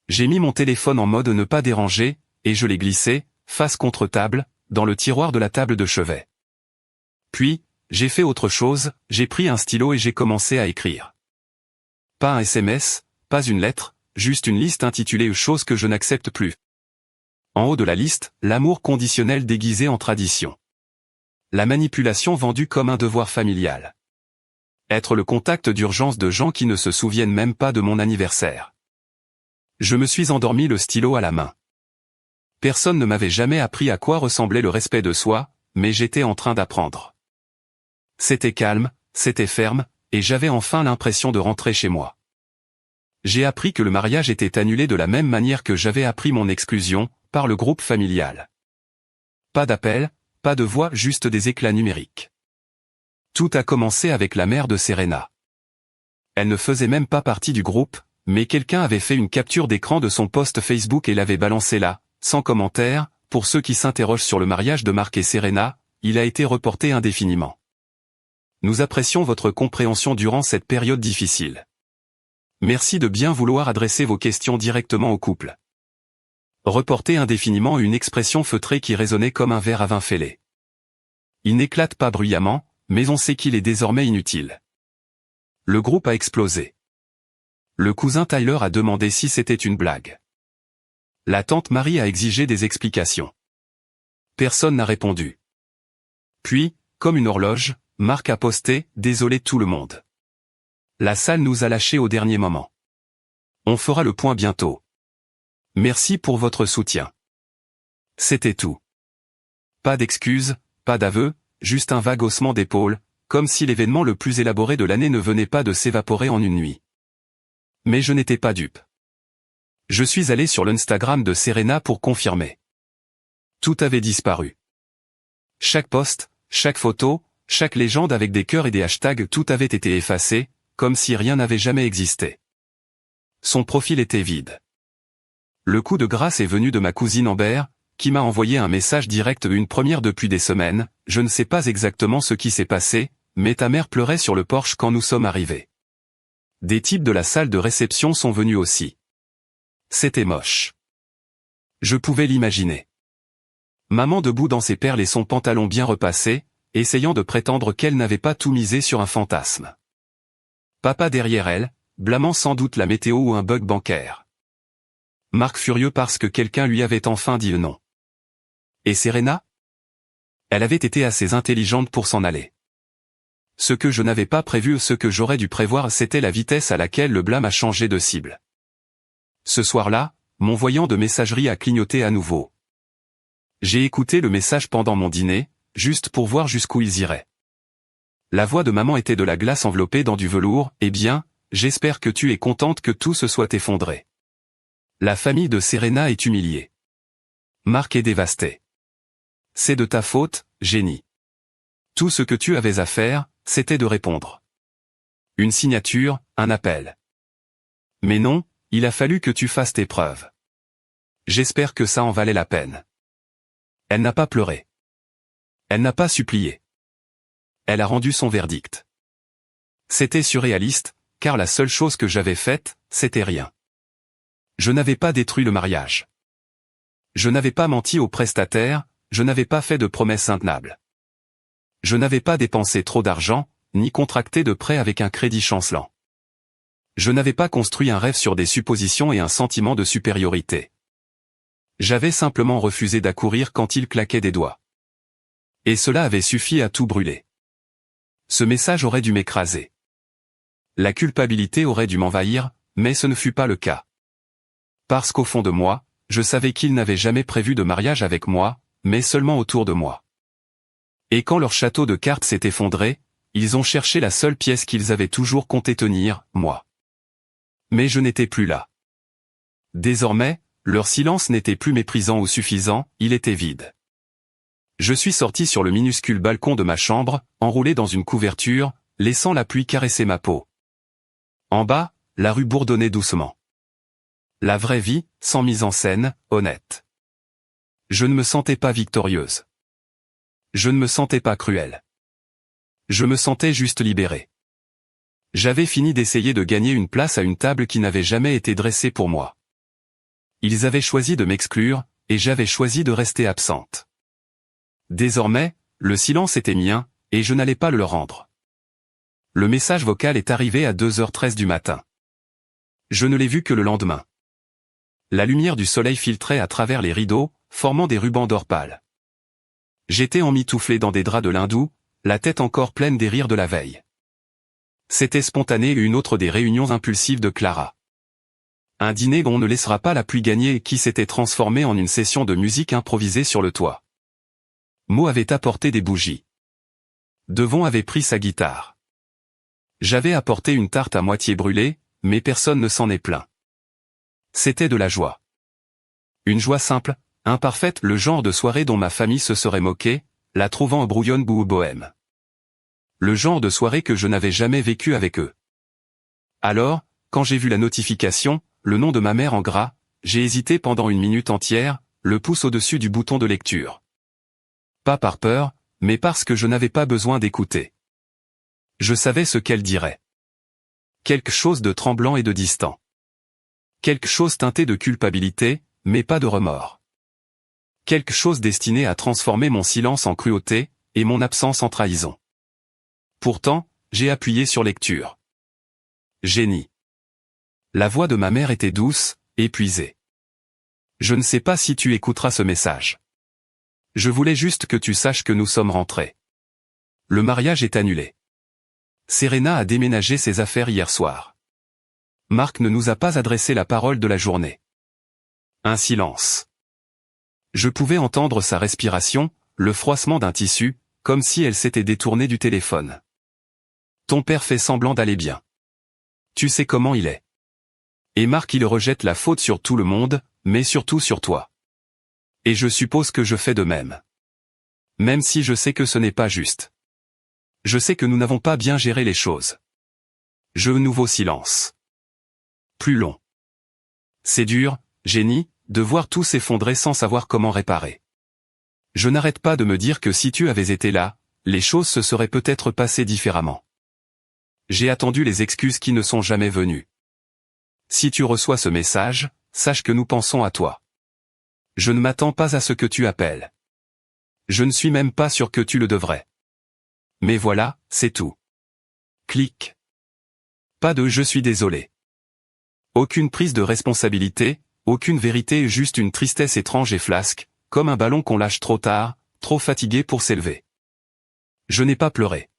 J'ai mis mon téléphone en mode ne pas déranger, et je l'ai glissé, face contre table, dans le tiroir de la table de chevet. Puis, j'ai fait autre chose, j'ai pris un stylo et j'ai commencé à écrire. Pas un SMS, pas une lettre, juste une liste intitulée « Choses que je n'accepte plus ». En haut de la liste, l'amour conditionnel déguisé en tradition. La manipulation vendue comme un devoir familial. Être le contact d'urgence de gens qui ne se souviennent même pas de mon anniversaire. Je me suis endormi le stylo à la main. Personne ne m'avait jamais appris à quoi ressemblait le respect de soi, mais j'étais en train d'apprendre. C'était calme, c'était ferme, et j'avais enfin l'impression de rentrer chez moi. J'ai appris que le mariage était annulé de la même manière que j'avais appris mon exclusion, par le groupe familial. Pas d'appel, pas de voix, juste des éclats numériques. Tout a commencé avec la mère de Serena. Elle ne faisait même pas partie du groupe, mais quelqu'un avait fait une capture d'écran de son post Facebook et l'avait balancé là, sans commentaire. Pour ceux qui s'interrogent sur le mariage de Marc et Serena, il a été reporté indéfiniment. Nous apprécions votre compréhension durant cette période difficile. Merci de bien vouloir adresser vos questions directement au couple. Reporter indéfiniment une expression feutrée qui résonnait comme un verre à vin fêlé. Il n'éclate pas bruyamment, mais on sait qu'il est désormais inutile. Le groupe a explosé. Le cousin Tyler a demandé si c'était une blague. La tante Marie a exigé des explications. Personne n'a répondu. Puis, comme une horloge, Marc a posté « Désolé tout le monde. La salle nous a lâchés au dernier moment. On fera le point bientôt. Merci pour votre soutien. » C'était tout. Pas d'excuses, pas d'aveu, juste un vague haussement d'épaules, comme si l'événement le plus élaboré de l'année ne venait pas de s'évaporer en une nuit. Mais je n'étais pas dupe. Je suis allé sur l'Instagram de Serena pour confirmer. Tout avait disparu. Chaque post, chaque photo, chaque légende avec des cœurs et des hashtags, tout avait été effacé, comme si rien n'avait jamais existé. Son profil était vide. Le coup de grâce est venu de ma cousine Amber, qui m'a envoyé un message direct, une première depuis des semaines. Je ne sais pas exactement ce qui s'est passé, mais ta mère pleurait sur le porche quand nous sommes arrivés. Des types de la salle de réception sont venus aussi. C'était moche. Je pouvais l'imaginer. Maman debout dans ses perles et son pantalon bien repassé, essayant de prétendre qu'elle n'avait pas tout misé sur un fantasme. Papa derrière elle, blâmant sans doute la météo ou un bug bancaire. Marc furieux parce que quelqu'un lui avait enfin dit non. Et Serena? Elle avait été assez intelligente pour s'en aller. Ce que je n'avais pas prévu, ce que j'aurais dû prévoir, c'était la vitesse à laquelle le blâme a changé de cible. Ce soir-là, mon voyant de messagerie a clignoté à nouveau. J'ai écouté le message pendant mon dîner, juste pour voir jusqu'où ils iraient. La voix de maman était de la glace enveloppée dans du velours. Eh bien, j'espère que tu es contente que tout se soit effondré. La famille de Serena est humiliée. Marc est dévasté. C'est de ta faute, génie. Tout ce que tu avais à faire, c'était de répondre. Une signature, un appel. Mais non, il a fallu que tu fasses tes preuves. J'espère que ça en valait la peine. Elle n'a pas pleuré. Elle n'a pas supplié. Elle a rendu son verdict. C'était surréaliste, car la seule chose que j'avais faite, c'était rien. Je n'avais pas détruit le mariage. Je n'avais pas menti au prestataire, je n'avais pas fait de promesses intenables. Je n'avais pas dépensé trop d'argent, ni contracté de prêt avec un crédit chancelant. Je n'avais pas construit un rêve sur des suppositions et un sentiment de supériorité. J'avais simplement refusé d'accourir quand il claquait des doigts. Et cela avait suffi à tout brûler. Ce message aurait dû m'écraser. La culpabilité aurait dû m'envahir, mais ce ne fut pas le cas. Parce qu'au fond de moi, je savais qu'ils n'avaient jamais prévu de mariage avec moi, mais seulement autour de moi. Et quand leur château de cartes s'est effondré, ils ont cherché la seule pièce qu'ils avaient toujours compté tenir, moi. Mais je n'étais plus là. Désormais, leur silence n'était plus méprisant ou suffisant, il était vide. Je suis sorti sur le minuscule balcon de ma chambre, enroulé dans une couverture, laissant la pluie caresser ma peau. En bas, la rue bourdonnait doucement. La vraie vie, sans mise en scène, honnête. Je ne me sentais pas victorieuse. Je ne me sentais pas cruelle. Je me sentais juste libérée. J'avais fini d'essayer de gagner une place à une table qui n'avait jamais été dressée pour moi. Ils avaient choisi de m'exclure, et j'avais choisi de rester absente. Désormais, le silence était mien, et je n'allais pas le leur rendre. Le message vocal est arrivé à 2h13 du matin. Je ne l'ai vu que le lendemain. La lumière du soleil filtrait à travers les rideaux, formant des rubans d'or pâle. J'étais emmitouflé dans des draps de lin doux, la tête encore pleine des rires de la veille. C'était spontané et une autre des réunions impulsives de Clara. Un dîner dont on ne laissera pas la pluie gagner et qui s'était transformé en une session de musique improvisée sur le toit. Mo avait apporté des bougies. Devon avait pris sa guitare. J'avais apporté une tarte à moitié brûlée, mais personne ne s'en est plaint. C'était de la joie. Une joie simple, imparfaite, le genre de soirée dont ma famille se serait moquée, la trouvant en brouillonne boue bohème. Le genre de soirée que je n'avais jamais vécu avec eux. Alors, quand j'ai vu la notification, le nom de ma mère en gras, j'ai hésité pendant une minute entière, le pouce au-dessus du bouton de lecture. Pas par peur, mais parce que je n'avais pas besoin d'écouter. Je savais ce qu'elle dirait. Quelque chose de tremblant et de distant. Quelque chose teinté de culpabilité, mais pas de remords. Quelque chose destiné à transformer mon silence en cruauté, et mon absence en trahison. Pourtant, j'ai appuyé sur lecture. Génie. La voix de ma mère était douce, épuisée. Je ne sais pas si tu écouteras ce message. Je voulais juste que tu saches que nous sommes rentrés. Le mariage est annulé. Serena a déménagé ses affaires hier soir. Marc ne nous a pas adressé la parole de la journée. Un silence. Je pouvais entendre sa respiration, le froissement d'un tissu, comme si elle s'était détournée du téléphone. Ton père fait semblant d'aller bien. Tu sais comment il est. Et Marc il rejette la faute sur tout le monde, mais surtout sur toi. Et je suppose que je fais de même. Même si je sais que ce n'est pas juste. Je sais que nous n'avons pas bien géré les choses. Nouveau silence. Plus long. C'est dur, génie, de voir tout s'effondrer sans savoir comment réparer. Je n'arrête pas de me dire que si tu avais été là, les choses se seraient peut-être passées différemment. J'ai attendu les excuses qui ne sont jamais venues. Si tu reçois ce message, sache que nous pensons à toi. Je ne m'attends pas à ce que tu appelles. Je ne suis même pas sûr que tu le devrais. Mais voilà, c'est tout. Clic. Pas de « je suis désolé ». Aucune prise de responsabilité, aucune vérité, juste une tristesse étrange et flasque, comme un ballon qu'on lâche trop tard, trop fatigué pour s'élever. Je n'ai pas pleuré.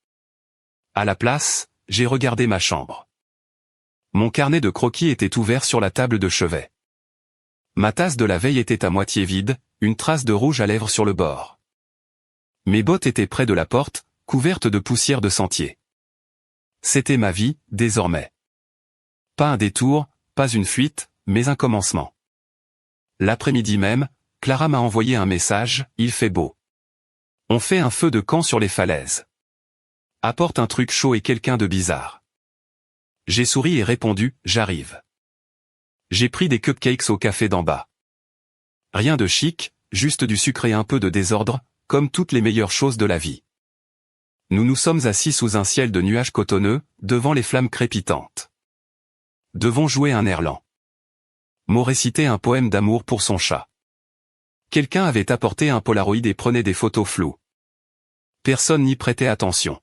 À la place, j'ai regardé ma chambre. Mon carnet de croquis était ouvert sur la table de chevet. Ma tasse de la veille était à moitié vide, une trace de rouge à lèvres sur le bord. Mes bottes étaient près de la porte, couvertes de poussière de sentier. C'était ma vie, désormais. Pas un détour, pas une fuite, mais un commencement. L'après-midi même, Clara m'a envoyé un message, il fait beau. On fait un feu de camp sur les falaises. Apporte un truc chaud et quelqu'un de bizarre. J'ai souri et répondu, j'arrive. J'ai pris des cupcakes au café d'en bas. Rien de chic, juste du sucre et un peu de désordre, comme toutes les meilleures choses de la vie. Nous nous sommes assis sous un ciel de nuages cotonneux, devant les flammes crépitantes. Devons jouer un air lent. Mo récitait un poème d'amour pour son chat. Quelqu'un avait apporté un Polaroid et prenait des photos floues. Personne n'y prêtait attention.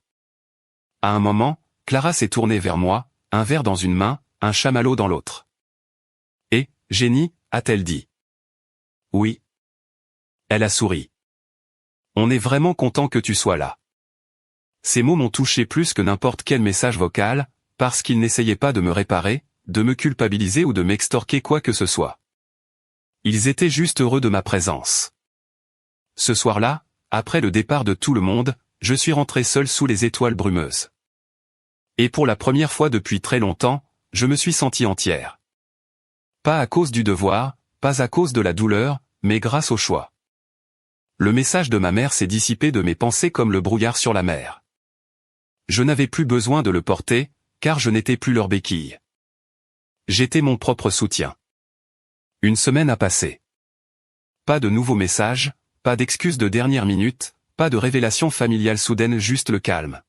À un moment, Clara s'est tournée vers moi, un verre dans une main, un chamallow dans l'autre. « Et, Jenny ?» a-t-elle dit. « Oui. » Elle a souri. « On est vraiment content que tu sois là. » Ces mots m'ont touché plus que n'importe quel message vocal, parce qu'ils n'essayaient pas de me réparer, de me culpabiliser ou de m'extorquer quoi que ce soit. Ils étaient juste heureux de ma présence. Ce soir-là, après le départ de tout le monde, je suis rentré seul sous les étoiles brumeuses. Et pour la première fois depuis très longtemps, je me suis senti entière. Pas à cause du devoir, pas à cause de la douleur, mais grâce au choix. Le message de ma mère s'est dissipé de mes pensées comme le brouillard sur la mer. Je n'avais plus besoin de le porter, car je n'étais plus leur béquille. J'étais mon propre soutien. Une semaine a passé. Pas de nouveaux messages, pas d'excuses de dernière minute, pas de révélation familiale soudaine, juste le calme.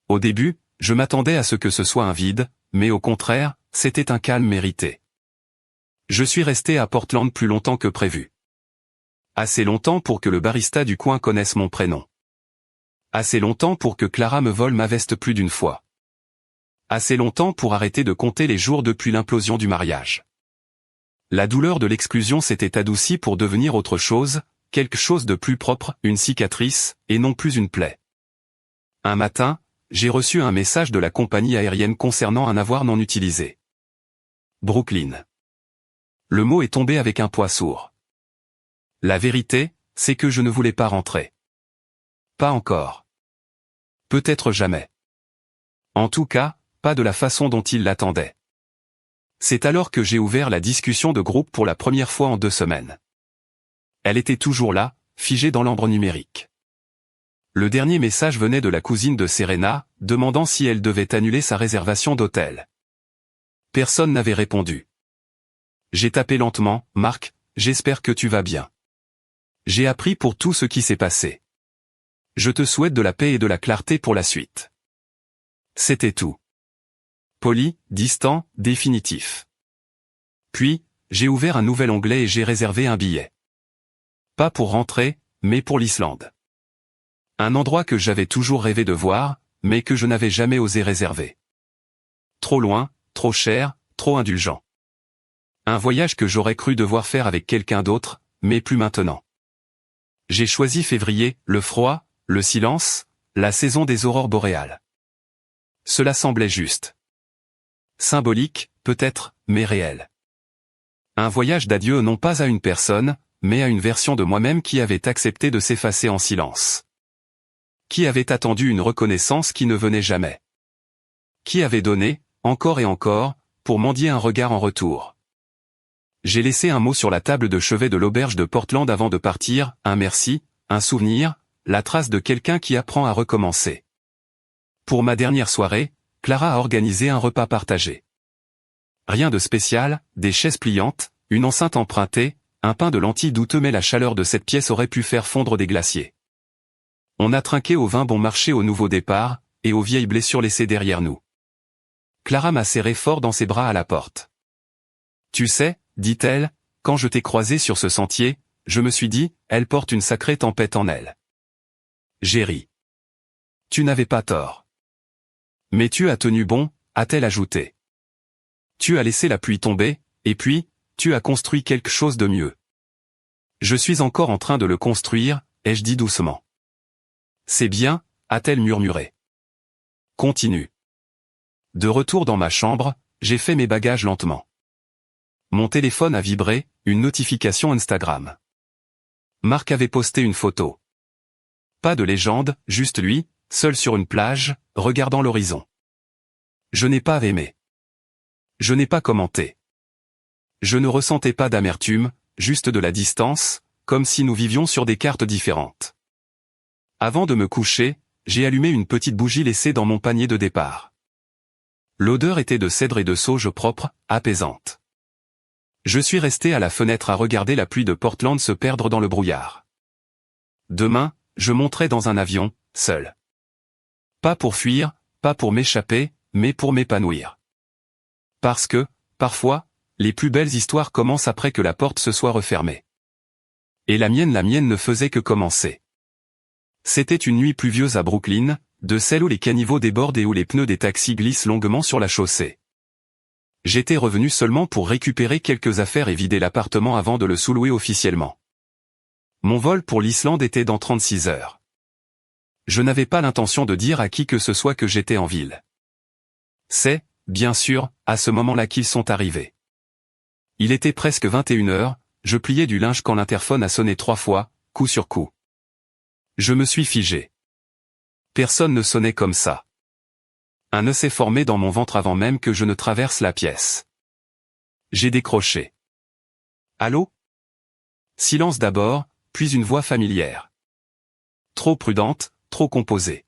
Au début, je m'attendais à ce que ce soit un vide, mais au contraire, c'était un calme mérité. Je suis resté à Portland plus longtemps que prévu. Assez longtemps pour que le barista du coin connaisse mon prénom. Assez longtemps pour que Clara me vole ma veste plus d'une fois. Assez longtemps pour arrêter de compter les jours depuis l'implosion du mariage. La douleur de l'exclusion s'était adoucie pour devenir autre chose, quelque chose de plus propre, une cicatrice, et non plus une plaie. Un matin, j'ai reçu un message de la compagnie aérienne concernant un avoir non utilisé. Brooklyn. Le mot est tombé avec un poids sourd. La vérité, c'est que je ne voulais pas rentrer. Pas encore. Peut-être jamais. En tout cas, pas de la façon dont il l'attendait. C'est alors que j'ai ouvert la discussion de groupe pour la première fois en 2 semaines. Elle était toujours là, figée dans l'ambre numérique. Le dernier message venait de la cousine de Serena, demandant si elle devait annuler sa réservation d'hôtel. Personne n'avait répondu. J'ai tapé lentement, « Marc, j'espère que tu vas bien. J'ai appris pour tout ce qui s'est passé. Je te souhaite de la paix et de la clarté pour la suite. » C'était tout. Poli, distant, définitif. Puis, j'ai ouvert un nouvel onglet et j'ai réservé un billet. Pas pour rentrer, mais pour l'Islande. Un endroit que j'avais toujours rêvé de voir, mais que je n'avais jamais osé réserver. Trop loin, trop cher, trop indulgent. Un voyage que j'aurais cru devoir faire avec quelqu'un d'autre, mais plus maintenant. J'ai choisi février, le froid, le silence, la saison des aurores boréales. Cela semblait juste. Symbolique, peut-être, mais réel. Un voyage d'adieu non pas à une personne, mais à une version de moi-même qui avait accepté de s'effacer en silence. Qui avait attendu une reconnaissance qui ne venait jamais. Qui avait donné, encore et encore, pour mendier un regard en retour. J'ai laissé un mot sur la table de chevet de l'auberge de Portland avant de partir, un merci, un souvenir, la trace de quelqu'un qui apprend à recommencer. Pour ma dernière soirée, Clara a organisé un repas partagé. Rien de spécial, des chaises pliantes, une enceinte empruntée, un pain de lentilles douteux, mais la chaleur de cette pièce aurait pu faire fondre des glaciers. On a trinqué au vin bon marché au nouveau départ, et aux vieilles blessures laissées derrière nous. Clara m'a serré fort dans ses bras à la porte. Tu sais, dit-elle, quand je t'ai croisé sur ce sentier, je me suis dit, elle porte une sacrée tempête en elle. J'ai ri. Tu n'avais pas tort. Mais tu as tenu bon, a-t-elle ajouté. Tu as laissé la pluie tomber, et puis, tu as construit quelque chose de mieux. Je suis encore en train de le construire, ai-je dit doucement. C'est bien, a-t-elle murmuré. Continue. De retour dans ma chambre, j'ai fait mes bagages lentement. Mon téléphone a vibré, une notification Instagram. Marc avait posté une photo. Pas de légende, juste lui, seul sur une plage, regardant l'horizon. Je n'ai pas aimé. Je n'ai pas commenté. Je ne ressentais pas d'amertume, juste de la distance, comme si nous vivions sur des cartes différentes. Avant de me coucher, j'ai allumé une petite bougie laissée dans mon panier de départ. L'odeur était de cèdre et de sauge propre, apaisante. Je suis resté à la fenêtre à regarder la pluie de Portland se perdre dans le brouillard. Demain, je monterai dans un avion, seul. Pas pour fuir, pas pour m'échapper, mais pour m'épanouir. Parce que, parfois, les plus belles histoires commencent après que la porte se soit refermée. Et la mienne ne faisait que commencer. C'était une nuit pluvieuse à Brooklyn, de celle où les caniveaux débordent et où les pneus des taxis glissent longuement sur la chaussée. J'étais revenu seulement pour récupérer quelques affaires et vider l'appartement avant de le sous-louer officiellement. Mon vol pour l'Islande était dans 36 heures. Je n'avais pas l'intention de dire à qui que ce soit que j'étais en ville. C'est, bien sûr, à ce moment-là qu'ils sont arrivés. Il était presque 21 heures, je pliais du linge quand l'interphone a sonné 3 fois, coup sur coup. Je me suis figé. Personne ne sonnait comme ça. Un nœud s'est formé dans mon ventre avant même que je ne traverse la pièce. J'ai décroché. Allô ? Silence d'abord, puis une voix familière. Trop prudente, trop composée.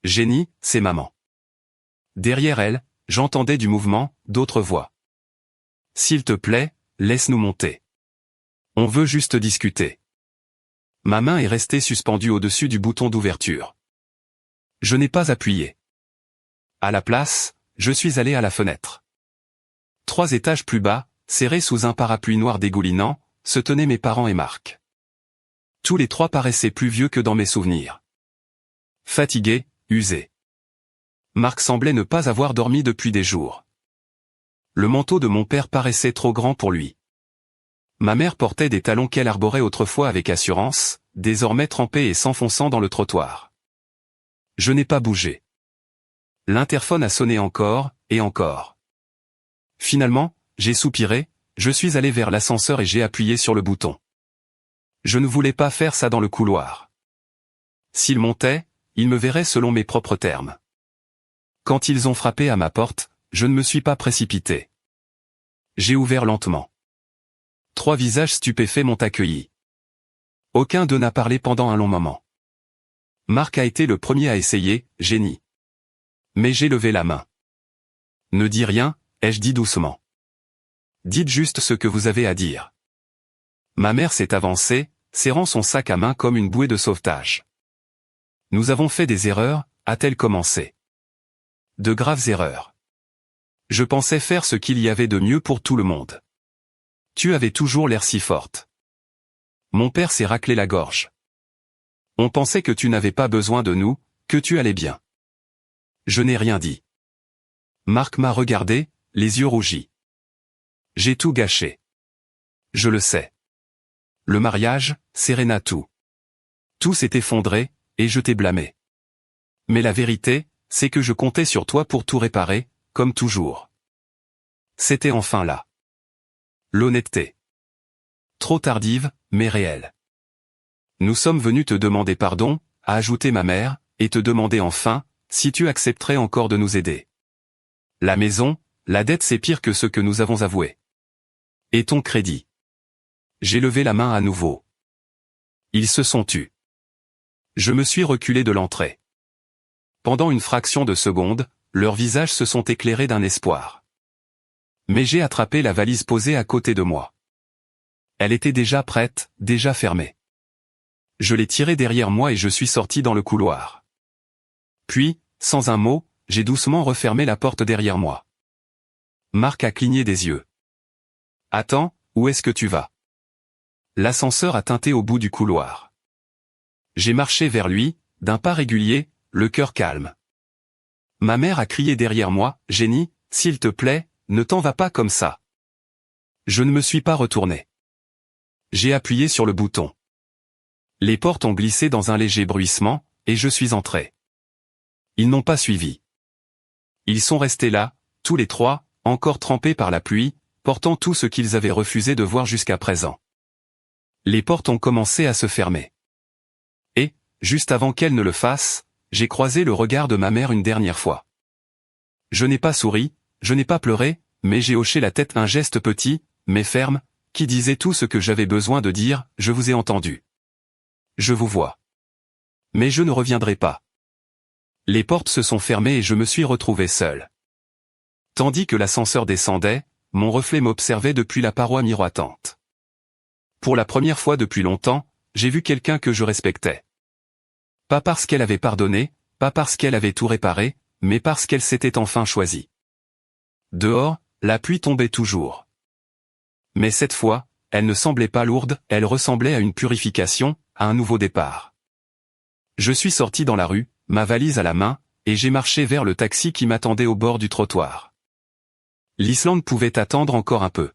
Jenny, c'est maman. Derrière elle, j'entendais du mouvement, d'autres voix. S'il te plaît, laisse-nous monter. On veut juste discuter. Ma main est restée suspendue au-dessus du bouton d'ouverture. Je n'ai pas appuyé. À la place, je suis allé à la fenêtre. 3 étages plus bas, serrés sous un parapluie noir dégoulinant, se tenaient mes parents et Marc. Tous les 3 paraissaient plus vieux que dans mes souvenirs. Fatigués, usés. Marc semblait ne pas avoir dormi depuis des jours. Le manteau de mon père paraissait trop grand pour lui. Ma mère portait des talons qu'elle arborait autrefois avec assurance, désormais trempés et s'enfonçant dans le trottoir. Je n'ai pas bougé. L'interphone a sonné encore, et encore. Finalement, j'ai soupiré, je suis allé vers l'ascenseur et j'ai appuyé sur le bouton. Je ne voulais pas faire ça dans le couloir. S'ils montaient, ils me verraient selon mes propres termes. Quand ils ont frappé à ma porte, je ne me suis pas précipité. J'ai ouvert lentement. 3 visages stupéfaits m'ont accueilli. Aucun d'eux n'a parlé pendant un long moment. Marc a été le premier à essayer, Jenny. Mais j'ai levé la main. Ne dis rien, ai-je dit doucement. Dites juste ce que vous avez à dire. Ma mère s'est avancée, serrant son sac à main comme une bouée de sauvetage. Nous avons fait des erreurs, a-t-elle commencé. De graves erreurs. Je pensais faire ce qu'il y avait de mieux pour tout le monde. Tu avais toujours l'air si forte. Mon père s'est raclé la gorge. On pensait que tu n'avais pas besoin de nous, que tu allais bien. Je n'ai rien dit. Marc m'a regardé, les yeux rougis. J'ai tout gâché. Je le sais. Le mariage, Serena tout. Tout s'est effondré, et je t'ai blâmé. Mais la vérité, c'est que je comptais sur toi pour tout réparer, comme toujours. C'était enfin là. L'honnêteté. Trop tardive, mais réelle. Nous sommes venus te demander pardon, a ajouté ma mère, et te demander enfin, si tu accepterais encore de nous aider. La maison, la dette c'est pire que ce que nous avons avoué. Et ton crédit. J'ai levé la main à nouveau. Ils se sont tus. Je me suis reculé de l'entrée. Pendant une fraction de seconde, leurs visages se sont éclairés d'un espoir. Mais j'ai attrapé la valise posée à côté de moi. Elle était déjà prête, déjà fermée. Je l'ai tirée derrière moi et je suis sorti dans le couloir. Puis, sans un mot, j'ai doucement refermé la porte derrière moi. Marc a cligné des yeux. Attends, où est-ce que tu vas ? L'ascenseur a tinté au bout du couloir. J'ai marché vers lui, d'un pas régulier, le cœur calme. Ma mère a crié derrière moi, Jenny, s'il te plaît, ne t'en vas pas comme ça. Je ne me suis pas retourné. J'ai appuyé sur le bouton. Les portes ont glissé dans un léger bruissement, et je suis entré. Ils n'ont pas suivi. Ils sont restés là, tous les 3, encore trempés par la pluie, portant tout ce qu'ils avaient refusé de voir jusqu'à présent. Les portes ont commencé à se fermer. Et, juste avant qu'elles ne le fassent, j'ai croisé le regard de ma mère une dernière fois. Je n'ai pas souri, je n'ai pas pleuré, mais j'ai hoché la tête, un geste petit, mais ferme, qui disait tout ce que j'avais besoin de dire, je vous ai entendu. Je vous vois. Mais je ne reviendrai pas. Les portes se sont fermées et je me suis retrouvé seul. Tandis que l'ascenseur descendait, mon reflet m'observait depuis la paroi miroitante. Pour la première fois depuis longtemps, j'ai vu quelqu'un que je respectais. Pas parce qu'elle avait pardonné, pas parce qu'elle avait tout réparé, mais parce qu'elle s'était enfin choisie. Dehors, la pluie tombait toujours. Mais cette fois, elle ne semblait pas lourde, elle ressemblait à une purification, à un nouveau départ. Je suis sorti dans la rue, ma valise à la main, et j'ai marché vers le taxi qui m'attendait au bord du trottoir. L'Islande pouvait attendre encore un peu.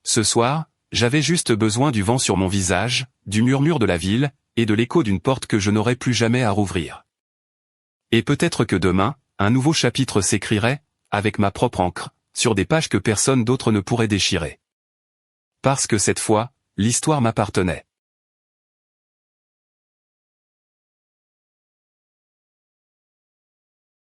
Ce soir, j'avais juste besoin du vent sur mon visage, du murmure de la ville, et de l'écho d'une porte que je n'aurais plus jamais à rouvrir. Et peut-être que demain, un nouveau chapitre s'écrirait, avec ma propre encre, sur des pages que personne d'autre ne pourrait déchirer. Parce que cette fois, l'histoire m'appartenait.